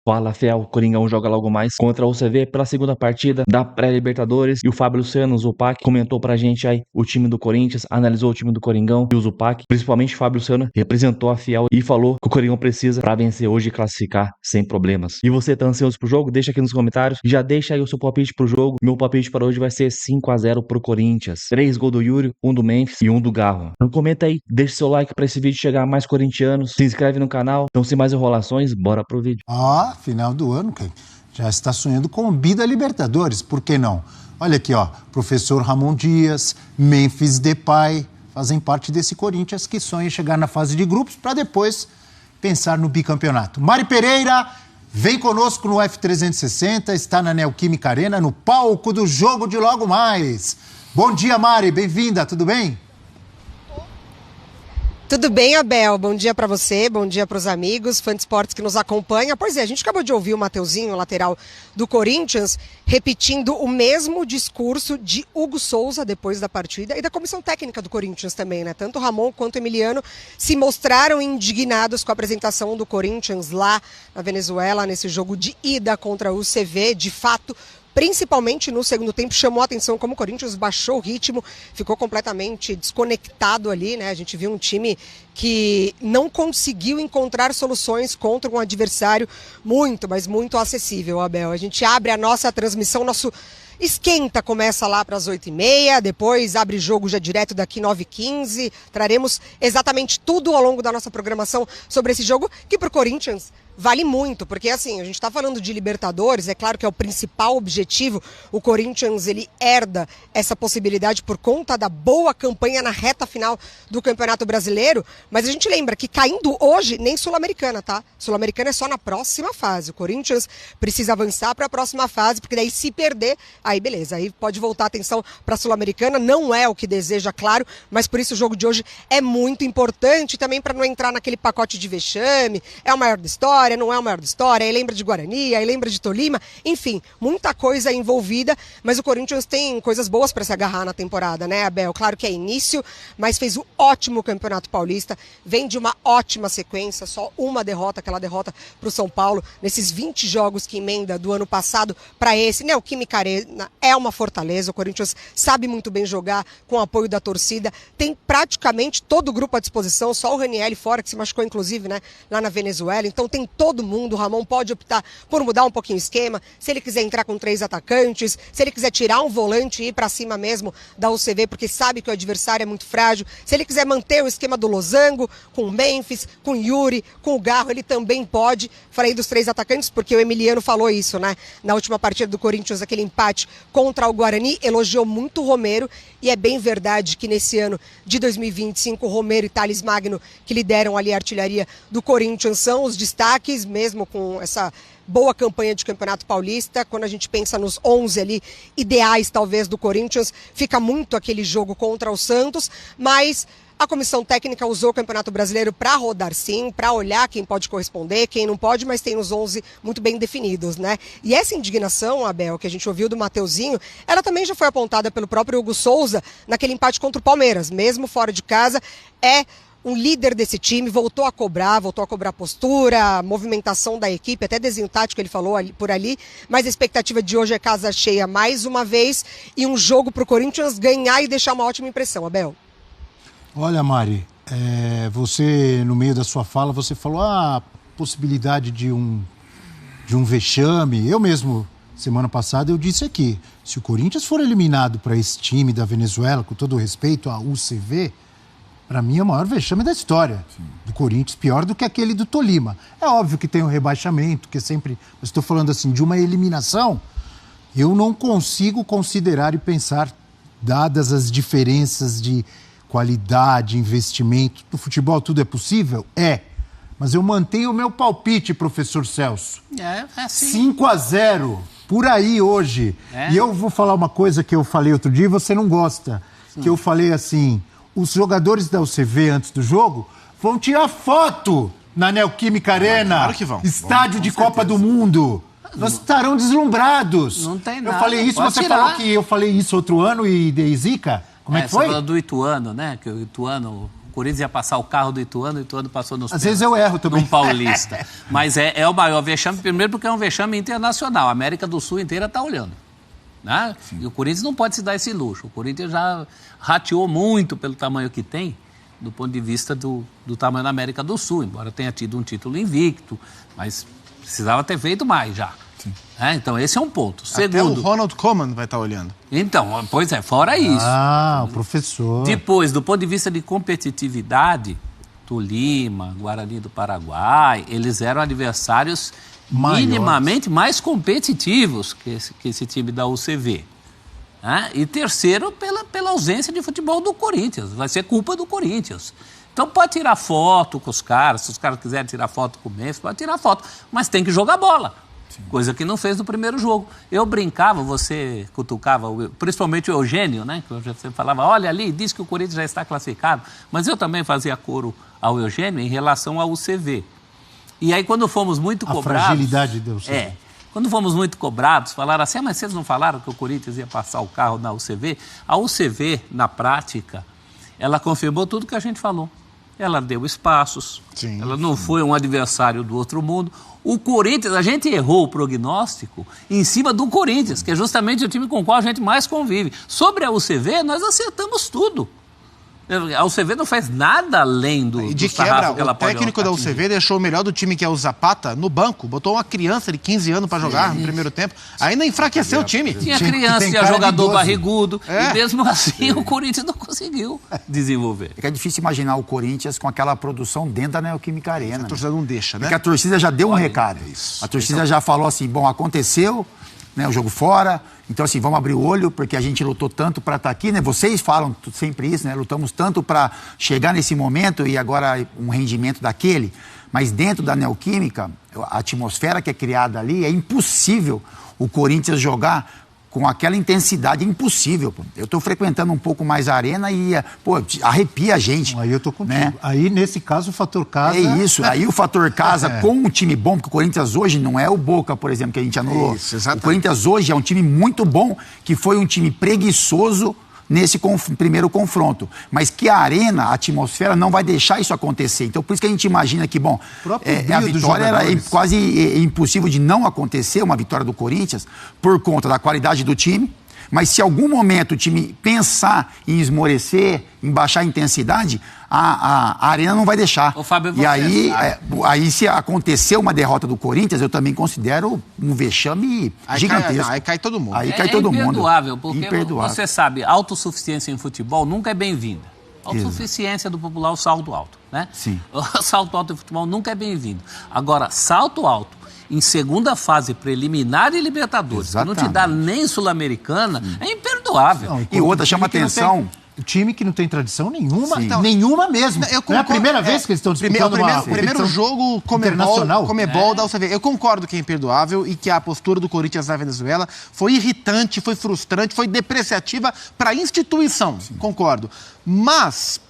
Fala, Fiel, o Coringão joga logo mais contra o UCV pela segunda partida da pré-Libertadores e o Fábio Luciano, o Zupac, comentou pra gente aí o time do Corinthians, analisou o time do Coringão e o Zupac, principalmente o Fábio Luciano, representou a Fiel e falou que o Coringão precisa pra vencer hoje e classificar sem problemas. E você tá ansioso pro jogo? Deixa aqui nos comentários, já deixa aí o seu palpite pro jogo. Meu palpite para hoje vai ser 5-0 pro Corinthians. 3 gols do Yuri, 1 do Memphis e 1 do Garro. Então comenta aí, deixa seu like pra esse vídeo chegar a mais corintianos, se inscreve no canal. Então sem mais enrolações, bora pro vídeo. Final do ano, já está sonhando com o bi da Libertadores, por que não? Olha aqui, professor Ramon Dias, Memphis Depay, fazem parte desse Corinthians que sonha chegar na fase de grupos para depois pensar no bicampeonato. Mari Pereira, vem conosco no F360, está na Neoquímica Arena, no palco do jogo de logo mais. Bom dia, Mari, bem-vinda, tudo bem? Tudo bem, Abel? Bom dia para você, bom dia para os amigos, fãs de esportes que nos acompanham. Pois é, a gente acabou de ouvir o Mateuzinho, lateral do Corinthians, repetindo o mesmo discurso de Hugo Souza depois da partida e da comissão técnica do Corinthians também, né? Tanto o Ramon quanto o Emiliano se mostraram indignados com a apresentação do Corinthians lá na Venezuela, nesse jogo de ida contra o UCV. De fato, principalmente no segundo tempo, chamou a atenção como o Corinthians baixou o ritmo, ficou completamente desconectado ali, né? A gente viu um time que não conseguiu encontrar soluções contra um adversário muito, mas muito acessível, Abel. A gente abre a nossa transmissão, nosso esquenta começa lá para as 8h30, depois abre jogo já direto daqui 9h15. Traremos exatamente tudo ao longo da nossa programação sobre esse jogo, que para o Corinthians vale muito, porque assim, a gente está falando de Libertadores, é claro que é o principal objetivo. O Corinthians, ele herda essa possibilidade por conta da boa campanha na reta final do Campeonato Brasileiro, mas a gente lembra que caindo hoje, nem Sul-Americana, tá? Sul-Americana é só na próxima fase. O Corinthians precisa avançar para a próxima fase, porque daí se perder, aí beleza, aí pode voltar a atenção para a Sul-Americana, não é o que deseja, claro, mas por isso o jogo de hoje é muito importante, também para não entrar naquele pacote de vexame, é o maior da história, não é o maior da história, aí lembra de Guarani, aí lembra de Tolima, enfim, muita coisa envolvida, mas o Corinthians tem coisas boas para se agarrar na temporada, né, Abel? Claro que é início, mas fez um ótimo Campeonato Paulista, vem de uma ótima sequência, só uma derrota, aquela derrota para o São Paulo, nesses 20 jogos que emenda do ano passado para esse, né, o Neoquímica Arena é uma fortaleza, o Corinthians sabe muito bem jogar com o apoio da torcida, tem praticamente todo o grupo à disposição, só o Ranieri fora, que se machucou inclusive, né, lá na Venezuela, então tem todo mundo. O Ramon pode optar por mudar um pouquinho o esquema, se ele quiser entrar com 3 atacantes, se ele quiser tirar um volante e ir para cima mesmo da UCV, porque sabe que o adversário é muito frágil, se ele quiser manter o esquema do Losango, com o Memphis, com o Yuri, com o Garro, ele também pode. Falei dos 3 atacantes porque o Emiliano falou isso, né, na última partida do Corinthians, aquele empate contra o Guarani, elogiou muito o Romero, e é bem verdade que nesse ano de 2025 o Romero e Thales Magno, que lideram ali a artilharia do Corinthians, são os destaques, mesmo com essa boa campanha de Campeonato Paulista. Quando a gente pensa nos 11 ali ideais talvez do Corinthians, fica muito aquele jogo contra o Santos, mas a comissão técnica usou o Campeonato Brasileiro para rodar sim, para olhar quem pode corresponder, quem não pode, mas tem os 11 muito bem definidos, né? E essa indignação, Abel, que a gente ouviu do Mateuzinho, ela também já foi apontada pelo próprio Hugo Souza naquele empate contra o Palmeiras, mesmo fora de casa, é um líder desse time, voltou a cobrar postura, movimentação da equipe, até desenho tático ele falou ali, por ali, mas a expectativa de hoje é casa cheia mais uma vez e um jogo para o Corinthians ganhar e deixar uma ótima impressão, Abel. Olha, Mari, você, no meio da sua fala, você falou a possibilidade de um vexame. Eu mesmo, semana passada, eu disse aqui, se o Corinthians for eliminado para esse time da Venezuela, com todo o respeito à UCV, para mim é o maior vexame da história do Corinthians, pior do que aquele do Tolima. É óbvio que tem um rebaixamento, que sempre... Eu estou falando assim, de uma eliminação, eu não consigo considerar e pensar, dadas as diferenças de qualidade, investimento, no futebol tudo é possível? É. Mas eu mantenho o meu palpite, professor Celso. É assim. 5-0, por aí hoje. E eu vou falar uma coisa que eu falei outro dia e você não gosta. Que eu falei assim, os jogadores da UCV antes do jogo vão tirar foto na Neoquímica Arena. Claro que vão. Estádio de Copa do Mundo. Nós estarão deslumbrados. Não tem nada. Eu falei isso, você tirar. falou que eu falei isso outro ano e dei zica? Como é que foi? Você falou do Ituano, né? Que o Ituano O Corinthians ia passar o carro do Ituano, o Ituano passou nos Às vezes eu erro também. num paulista. Mas é o maior vexame, primeiro porque é um vexame internacional. A América do Sul inteira está olhando. Né? E o Corinthians não pode se dar esse luxo. O Corinthians já rateou muito pelo tamanho que tem, do ponto de vista do tamanho da América do Sul, embora tenha tido um título invicto, mas precisava ter feito mais já. Então, esse é um ponto. Até Segundo, o Ronald Koeman vai estar olhando. então, pois é, fora isso. Ah, o professor. Depois, do ponto de vista de competitividade, Tolima, Guarani do Paraguai, eles eram adversários minimamente mais competitivos que esse time da UCV. Né? E terceiro, pela ausência de futebol do Corinthians. Vai ser culpa do Corinthians. Então pode tirar foto com os caras, se os caras quiserem tirar foto com o Memphis, pode tirar foto, mas tem que jogar bola. Sim. Coisa que não fez no primeiro jogo. Eu brincava, você cutucava, principalmente o Eugênio, né? Que você falava, olha ali, diz que o Corinthians já está classificado. Mas eu também fazia coro ao Eugênio em relação ao UCV. E aí quando fomos muito cobrados... A fragilidade do UCV. Quando fomos muito cobrados, falaram assim, mas vocês não falaram que o Corinthians ia passar o carro na UCV? A UCV, na prática, ela confirmou tudo que a gente falou. Ela deu espaços, ela não foi um adversário do outro mundo. O Corinthians, a gente errou o prognóstico em cima do Corinthians, que é justamente o time com o qual a gente mais convive. Sobre a UCV, nós acertamos tudo. A UCV não faz nada além do sarrafo que ela pode... O técnico da UCV deixou o melhor do time, que é o Zapata, no banco. Botou uma criança de 15 anos para jogar no primeiro tempo. Ainda enfraqueceu o time. Tinha criança, tinha jogador barrigudo. E mesmo assim o Corinthians não conseguiu desenvolver. É difícil imaginar o Corinthians com aquela produção dentro da Neoquímica Arena. A torcida não deixa, né? Porque a torcida já deu um recado. A torcida já falou assim, bom, aconteceu, né, o jogo fora... Então, assim, vamos abrir o olho, porque a gente lutou tanto para estar aqui, né? Vocês falam sempre isso, né? Lutamos tanto para chegar nesse momento e agora um rendimento daquele. Mas dentro da Neoquímica, a atmosfera que é criada ali, é impossível o Corinthians jogar com aquela intensidade, é impossível. Pô. Eu estou frequentando um pouco mais a arena e, pô, arrepia a gente. Aí eu estou contigo. Né? Aí, nesse caso, o fator casa... É isso. Aí o fator casa com um time bom, porque o Corinthians hoje não é o Boca, por exemplo, que a gente anulou. Isso, o Corinthians hoje é um time muito bom, que foi um time preguiçoso nesse primeiro confronto. Mas que a arena, a atmosfera, não vai deixar isso acontecer. Então, por isso que a gente imagina que, bom, a vitória era quase impossível de não acontecer, uma vitória do Corinthians, por conta da qualidade do time. Mas se algum momento o time pensar em esmorecer, em baixar a intensidade, a arena não vai deixar. Ô, Fábio, e aí, se acontecer uma derrota do Corinthians, eu também considero um vexame gigantesco. Aí cai todo mundo. Aí cai todo mundo. Imperdoável, porque você sabe, autossuficiência em futebol nunca é bem-vinda. Autossuficiência do popular, o salto alto, né? Sim. O salto alto em futebol nunca é bem-vindo. Agora, salto alto em segunda fase preliminar de Libertadores, que não te dá nem Sul-Americana, é imperdoável. Não, e outra chama atenção... O time que não tem tradição nenhuma, então, nenhuma mesmo. Não é a primeira vez que eles estão disputando o primeiro jogo Comebol da UCV. Eu concordo que é imperdoável e que a postura do Corinthians na Venezuela foi irritante, foi frustrante, foi depreciativa para a instituição. Sim. Concordo. Mas...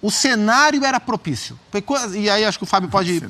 o cenário era propício. E aí acho que o Fábio pode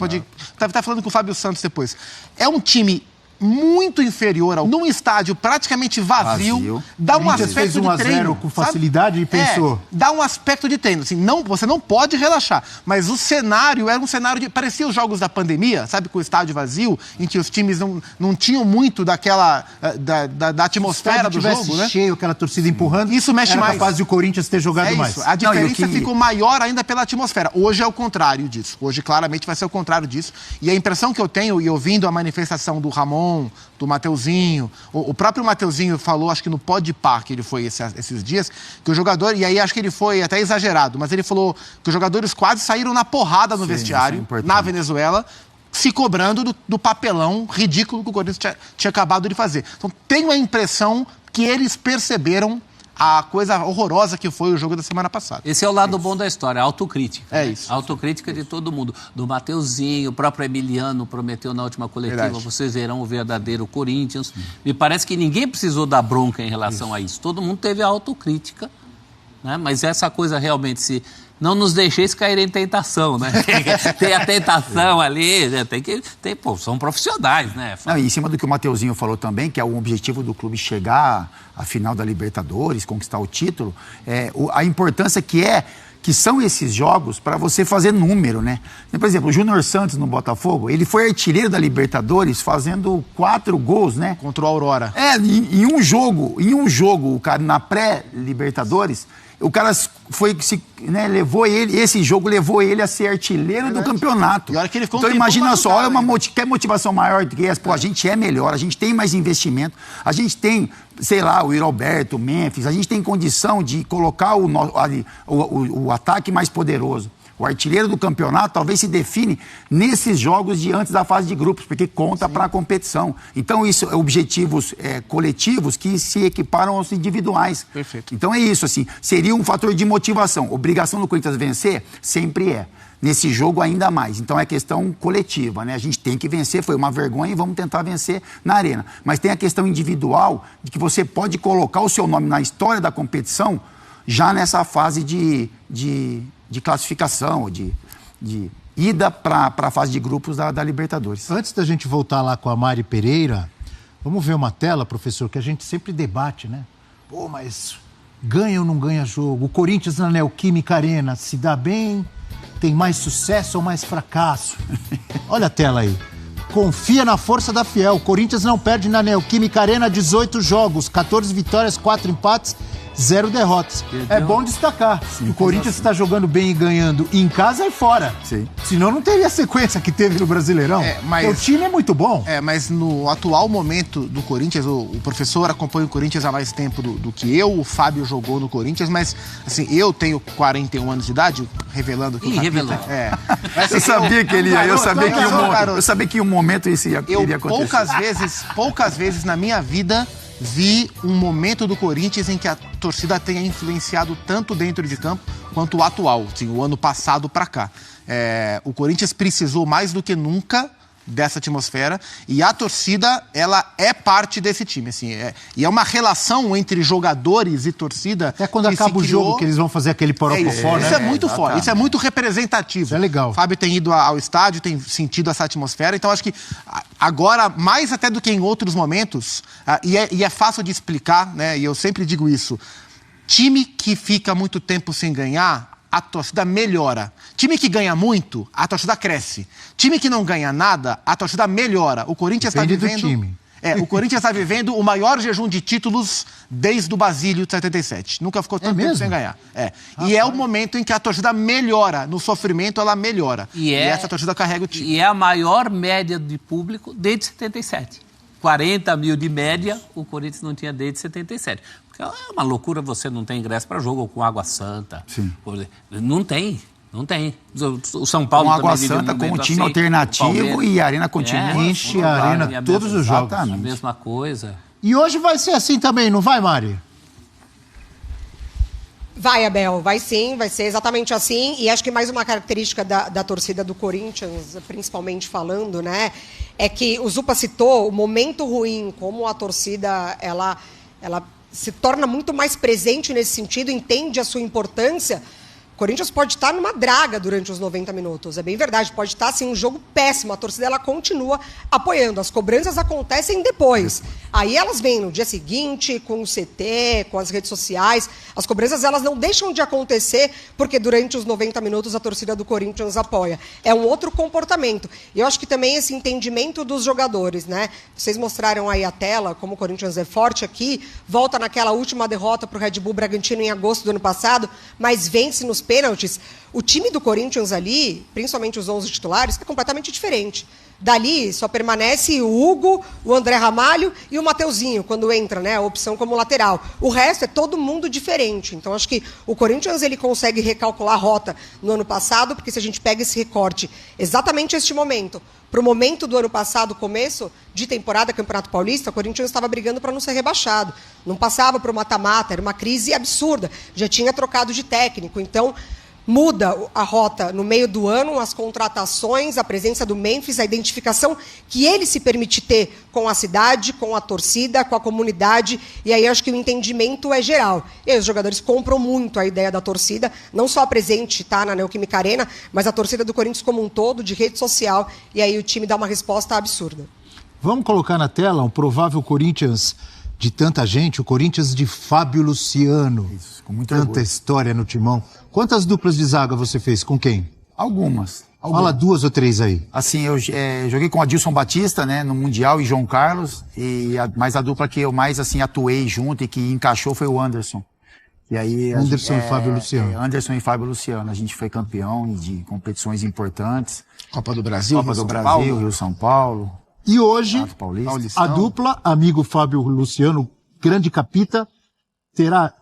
tá falando com o Fábio Santos depois. É um time muito inferior num estádio praticamente vazio. Dá um aspecto fez 1 a 0 de treino com facilidade, sabe? E pensou. Dá um aspecto de treino. Assim, você não pode relaxar. Mas o cenário era um cenário de... Parecia os jogos da pandemia, sabe? Com o estádio vazio, em que os times não tinham muito daquela... da atmosfera do jogo, né? Cheio, aquela torcida empurrando. Isso mexe mais. Era capaz de o Corinthians ter jogado mais. A diferença ficou maior ainda pela atmosfera. Hoje é o contrário disso. Hoje, claramente, vai ser o contrário disso. E a impressão que eu tenho, e ouvindo a manifestação do Ramon, do Mateuzinho, o próprio Mateuzinho falou, acho que no Podpah, que ele foi esses dias, que o jogador, e aí acho que ele foi até exagerado, mas ele falou que os jogadores quase saíram na porrada no vestiário, na Venezuela, se cobrando do papelão ridículo que o Corinthians tinha acabado de fazer. Então, tenho a impressão que eles perceberam a coisa horrorosa que foi o jogo da semana passada. Esse é o lado bom da história, a autocrítica. É isso. A autocrítica de todo mundo. Do Mateuzinho, o próprio Emiliano prometeu na última coletiva, vocês verão o verdadeiro Corinthians. Me parece que ninguém precisou dar bronca em relação a isso. Todo mundo teve a autocrítica, né? Mas essa coisa realmente se não nos deixeis cair em tentação, né? Tem a tentação ali, né? Pô, são profissionais, né? Não, e em cima do que o Mateuzinho falou também, que é o objetivo do clube chegar à final da Libertadores, conquistar o título, a importância que são esses jogos para você fazer número, né? Por exemplo, o Júnior Santos no Botafogo, ele foi artilheiro da Libertadores fazendo 4 gols, né? Contra o Aurora. Em um jogo, o cara, na pré-Libertadores, o cara levou ele, esse jogo levou ele a ser artilheiro do campeonato. E a hora que ele ficou então imagina só, quer motivação maior do que essa? Pô, a gente é melhor, a gente tem mais investimento, a gente tem, sei lá, o Alberto, o Memphis, a gente tem condição de colocar o ataque mais poderoso. O artilheiro do campeonato talvez se define nesses jogos de antes da fase de grupos, porque conta para a competição. Então, isso é objetivos coletivos que se equiparam aos individuais. Perfeito. Então, é isso, assim, seria um fator de motivação. Obrigação do Corinthians vencer? Sempre é. Nesse jogo, ainda mais. Então, é questão coletiva, né? A gente tem que vencer, foi uma vergonha e vamos tentar vencer na arena. Mas tem a questão individual de que você pode colocar o seu nome na história da competição já nessa fase de classificação, de ida para a fase de grupos da Libertadores. Antes da gente voltar lá com a Mari Pereira, vamos ver uma tela, professor, que a gente sempre debate, né? Pô, mas ganha ou não ganha jogo? O Corinthians na Neoquímica Arena se dá bem? Tem mais sucesso ou mais fracasso? Olha a tela aí. Confia na força da Fiel. O Corinthians não perde na Neoquímica Arena 18 jogos, 14 vitórias, 4 empates, 0 derrotas. É bom destacar que o Corinthians está jogando bem e ganhando em casa e fora. Sim. Senão não teria a sequência que teve no Brasileirão. O time é muito bom. Mas no atual momento do Corinthians, o professor acompanha o Corinthians há mais tempo do que eu, o Fábio jogou no Corinthians, mas assim, eu tenho 41 anos de idade, revelando que revelou. Mas, eu sabia que ele ia, eu sabia que em um momento isso iria acontecer. Poucas vezes na minha vida vi um momento do Corinthians em que a torcida tenha influenciado tanto dentro de campo quanto o atual, assim, o ano passado para cá. O Corinthians precisou mais do que nunca dessa atmosfera e a torcida, ela é parte desse time, assim, e é uma relação entre jogadores e torcida. Até quando acaba o jogo que eles vão fazer aquele porocopó, né? Isso é muito forte, isso é muito representativo. Isso é legal. O Fábio tem ido ao estádio, tem sentido essa atmosfera, então acho que agora, mais até do que em outros momentos, e é fácil de explicar, né? E eu sempre digo isso, time que fica muito tempo sem ganhar, a torcida melhora. Time que ganha muito, a torcida cresce. Time que não ganha nada, a torcida melhora. O Corinthians está vivendo... do time. O Corinthians está vivendo o maior jejum de títulos desde o Basílio de 77. Nunca ficou tanto tempo sem ganhar. E é o momento em que a torcida melhora. No sofrimento, ela melhora. E essa torcida carrega o time. E é a maior média de público desde 77. 40 mil de média, o Corinthians não tinha desde 77. Porque é uma loucura você não ter ingresso para jogo com Água Santa. Sim. Não tem. O São Paulo com Água Santa, com um time assim, alternativo e a Arena continua. Enche a Arena todos os jogos. A mesma coisa. E hoje vai ser assim também, não vai, Mari? Vai, Abel, vai sim, vai ser exatamente assim. E acho que mais uma característica da torcida do Corinthians, principalmente falando, né, é que o Zupa citou o momento ruim, como a torcida, ela se torna muito mais presente nesse sentido, entende a sua importância. O Corinthians pode estar numa draga durante os 90 minutos, é bem verdade, pode estar assim, um jogo péssimo, a torcida ela continua apoiando, as cobranças acontecem depois, aí elas vêm no dia seguinte, com o CT, com as redes sociais, as cobranças elas não deixam de acontecer, porque durante os 90 minutos a torcida do Corinthians apoia, é um outro comportamento, e eu acho que também esse entendimento dos jogadores, né, vocês mostraram aí a tela, como o Corinthians é forte aqui, volta naquela última derrota para o Red Bull Bragantino em agosto do ano passado, mas vence nos pênaltis, o time do Corinthians ali, principalmente os 11 titulares, é completamente diferente. Dali só permanece o Hugo, o André Ramalho e o Mateuzinho, quando entra, né, a opção como lateral. O resto é todo mundo diferente. Então, acho que o Corinthians ele consegue recalcular a rota no ano passado, porque se a gente pega esse recorte exatamente este momento, para o momento do ano passado, começo de temporada, Campeonato Paulista, o Corinthians estava brigando para não ser rebaixado. Não passava para o mata-mata, era uma crise absurda. Já tinha trocado de técnico. Então, muda a rota no meio do ano, as contratações, a presença do Memphis, a identificação que ele se permite ter com a cidade, com a torcida, com a comunidade, e aí acho que o entendimento é geral. E aí os jogadores compram muito a ideia da torcida, não só presente, tá, na Neoquímica Arena, mas a torcida do Corinthians como um todo, de rede social, e aí o time dá uma resposta absurda. Vamos colocar na tela um provável Corinthians de tanta gente, o Corinthians de Fábio Luciano. Isso, com muito tanta orgulho. história no timão. Quantas duplas de zaga você fez? Com quem? Algumas. Fala 2 ou 3 aí. Assim, eu joguei com Adilson Batista, né, no Mundial, e João Carlos, mas a dupla que eu mais, assim, atuei junto e que encaixou foi o Anderson. E aí, Anderson e Fábio Luciano. Anderson e Fábio Luciano. A gente foi campeão de competições importantes. Copa do Brasil, Copa do Brasil, Rio São Paulo. E hoje, Campeonato Paulista. a dupla, amigo Fábio Luciano, grande capita, terá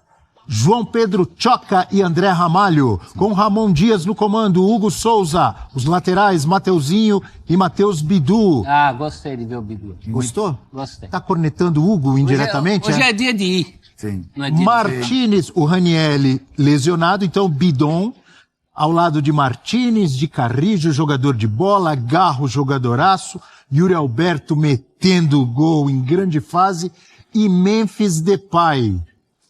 João Pedro Choca e André Ramalho, com Ramon Dias no comando, Hugo Souza, os laterais Mateuzinho e Matheus Bidu. Ah, gostei de ver o Bidu. Gostou? Gostei. Tá cornetando o Hugo indiretamente? Hoje é dia de ir. Sim. Não é dia Martínez, o Ranielli lesionado, então Bidon, ao lado de Martínez, de Carrijo, jogador de bola, Garro, jogadoraço, Yuri Alberto metendo gol em grande fase, e Memphis Depay,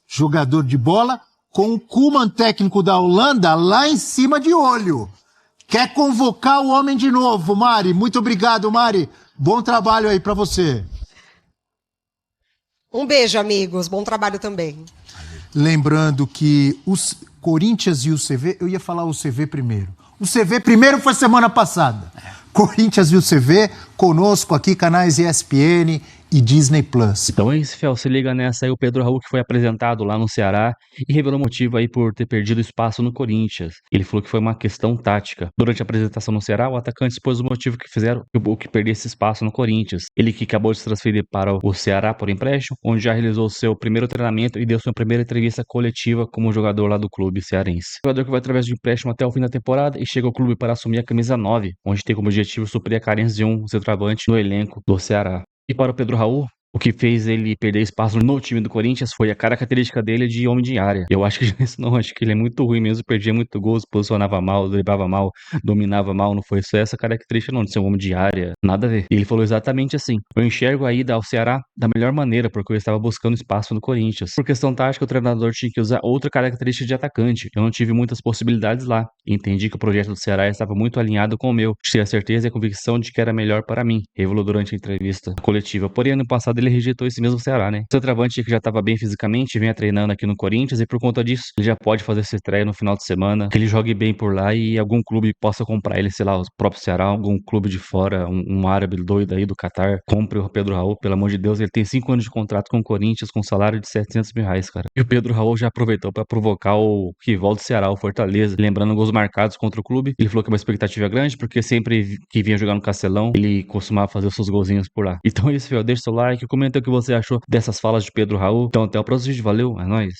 jogador de bola, com o Koeman, técnico da Holanda, lá em cima de olho. Quer convocar o homem de novo, Mari. Muito obrigado, Mari. Bom trabalho aí pra você. Um beijo, amigos. Bom trabalho também. Lembrando que os Corinthians e o CV, eu ia falar o CV primeiro. O CV primeiro foi semana passada. Corinthians e o CV, conosco aqui, canais ESPN e Disney Plus. Então é isso, Fel. Se liga nessa aí, o Pedro Raul, que foi apresentado lá no Ceará e revelou o motivo aí por ter perdido espaço no Corinthians. Ele falou que foi uma questão tática. Durante a apresentação no Ceará, o atacante expôs o motivo que fizeram o que perdesse espaço no Corinthians. Ele que acabou de se transferir para o Ceará por empréstimo, onde já realizou seu primeiro treinamento e deu sua primeira entrevista coletiva como jogador lá do clube cearense. O jogador que vai através de empréstimo até o fim da temporada e chega ao clube para assumir a camisa 9, onde tem como objetivo suprir a carência de um centroavante no elenco do Ceará. E para o Pedro Raul, o que fez ele perder espaço no time do Corinthians foi a característica dele de homem de área. Eu acho que isso não, acho que ele é muito ruim mesmo, perdia muito gol, se posicionava mal, driblava mal, dominava mal, não foi só essa característica não, de ser um homem de área, nada a ver. E ele falou exatamente assim: eu enxergo a ida ao Ceará da melhor maneira, porque eu estava buscando espaço no Corinthians. Por questão tática, o treinador tinha que usar outra característica de atacante. Eu não tive muitas possibilidades lá. Entendi que o projeto do Ceará estava muito alinhado com o meu. Tinha a certeza e a convicção de que era melhor para mim, revelou durante a entrevista coletiva. Porém, ano passado ele rejeitou esse mesmo Ceará, né? O centroavante que já estava bem fisicamente, vinha treinando aqui no Corinthians e por conta disso, ele já pode fazer essa estreia no final de semana, que ele jogue bem por lá e algum clube possa comprar ele, sei lá, o próprio Ceará, algum clube de fora, um árabe doido aí do Catar, compre o Pedro Raul, pelo amor de Deus, ele tem 5 anos de contrato com o Corinthians, com um salário de R$700 mil, cara. E o Pedro Raul já aproveitou para provocar o rival do Ceará, o Fortaleza, lembrando gols marcados contra o clube. Ele falou que é uma expectativa grande, porque sempre que vinha jogar no Castelão, ele costumava fazer os seus golzinhos por lá. Então é isso, Fel, deixa o seu like, comenta o que você achou dessas falas de Pedro Raul. Então até o próximo vídeo, valeu, é nóis.